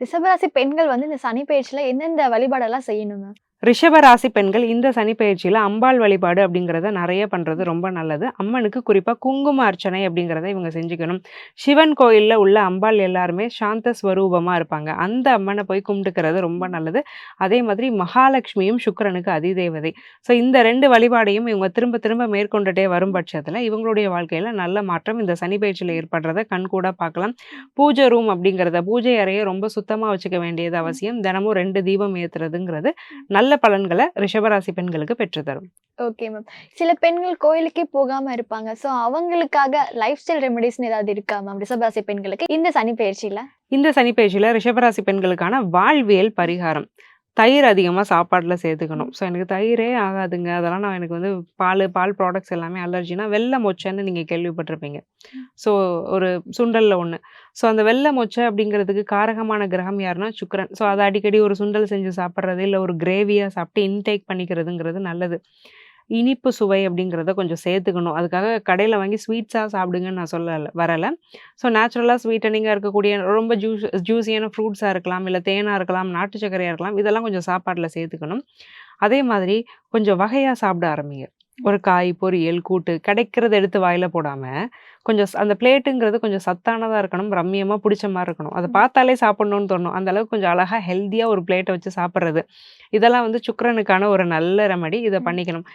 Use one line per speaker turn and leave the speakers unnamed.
ரிஷபராசி பெண்கள் வந்து இந்த சனி பெயர்ச்சியில எந்தெந்த வழிபாடெல்லாம் செய்யணுங்க?
ரிஷப ராசி பெண்கள் இந்த சனி பெயர்ச்சியில அம்பாள் வழிபாடு அப்படிங்கிறத நிறைய பண்றது ரொம்ப நல்லது. அம்மனுக்கு குறிப்பா குங்கும அர்ச்சனை அப்படிங்கிறத இவங்க செஞ்சுக்கணும். சிவன் கோயில்ல உள்ள அம்பாள் எல்லாருமே சாந்த ஸ்வரூபமா இருப்பாங்க. அந்த அம்மனை போய் கும்பிட்டுக்கிறது ரொம்ப நல்லது. அதே மாதிரி மகாலட்சுமியும் சுக்கிரனுக்கு அதிதேவதை. ஸோ இந்த 2 வழிபாடையும் இவங்க திரும்ப திரும்ப மேற்கொண்டுட்டே வரும் பட்சத்துல இவங்களுடைய வாழ்க்கையில நல்ல மாற்றம் இந்த சனி பெயர்ச்சியில ஏற்படுறத கண்கூடா பார்க்கலாம். பூஜை ரூம் அப்படிங்கிறத பூஜை அறையை ரொம்ப சுத்தமா வச்சுக்க வேண்டியது அவசியம். தினமும் 2 தீபம் ஏத்துறதுங்கிறது நல்ல பலன்கள ரிஷபராசி பெண்களுக்கு பெற்று தரும்.
Okay ma'am. சில பெண்கள் கோயிலுக்கே போகாம இருப்பாங்க. ஸோ அவங்களுக்காக லைஃப் ஸ்டைல் ரெமெடிஸ்ன்னு ஏதாவது இருக்கா மேம்? ரிஷபராசி பெண்களுக்கு இந்த சனி பெயர்ச்சியில?
இந்த சனி பெயர்ச்சியில ரிஷபராசி பெண்களுக்கான வாழ்வியல் பரிகாரம். தயிர் அதிகமா சாப்பாட்டுல சேர்த்துக்கணும். ஸோ எனக்கு தயிரே ஆகாதுங்க. அதெல்லாம் எனக்கு வந்து பால் ப்ராடக்ட்ஸ் எல்லாமே அலர்ஜினா வெள்ள மொச்சன்னு நீங்க கேள்விப்பட்டிருப்பீங்க. ஸோ ஒரு சுண்டல்ல ஒண்ணு. ஸோ அந்த வெள்ள மொச்சை அப்படிங்கிறதுக்கு காரகமான கிரகம் யாருன்னா சுக்கிரன். ஸோ அத அடிக்கடி ஒரு சுண்டல் செஞ்சு சாப்பிடுறது, இல்ல ஒரு கிரேவியா சாப்பிட்டு இன்டேக் பண்ணிக்கிறதுங்கிறது நல்லது. இனிப்பு சுவை அப்படிங்கிறத கொஞ்சம் சேர்த்துக்கணும். அதுக்காக கடையில வாங்கி ஸ்வீட்ஸா சாப்பிடுங்கன்னு நான் வரல. ஸோ நேச்சுரலா ஸ்வீட்டனிங்கா இருக்கக்கூடிய ரொம்ப ஜூஸியான ஃப்ரூட்ஸா இருக்கலாம், இல்ல தேனா இருக்கலாம், நாட்டு சர்க்கரையா இருக்கலாம். இதெல்லாம் கொஞ்சம் சாப்பாட்டுல சேர்த்துக்கணும். அதே மாதிரி கொஞ்சம் வகையா சாப்பிட ஆரம்பிங்க. ஒரு காய், பொரியல், கூட்டு கிடைக்கிறத எடுத்து வாயில போடாம, கொஞ்சம் அந்த பிளேட்டுங்கிறது கொஞ்சம் சத்தானதா இருக்கணும். ரம்மியமா புடிச்ச மாரி இருக்கணும். அத பார்த்தாலே சாப்பிடணும்னு தோணும். அந்த அளவுக்கு கொஞ்சம் அழகா ஹெல்தியா ஒரு பிளேட்ட வச்சு சாப்பிடுறது. இதெல்லாம் வந்து சுக்கிரனுக்கான ஒரு நல்ல ரெமெடி. இத பண்ணிக்கணும்.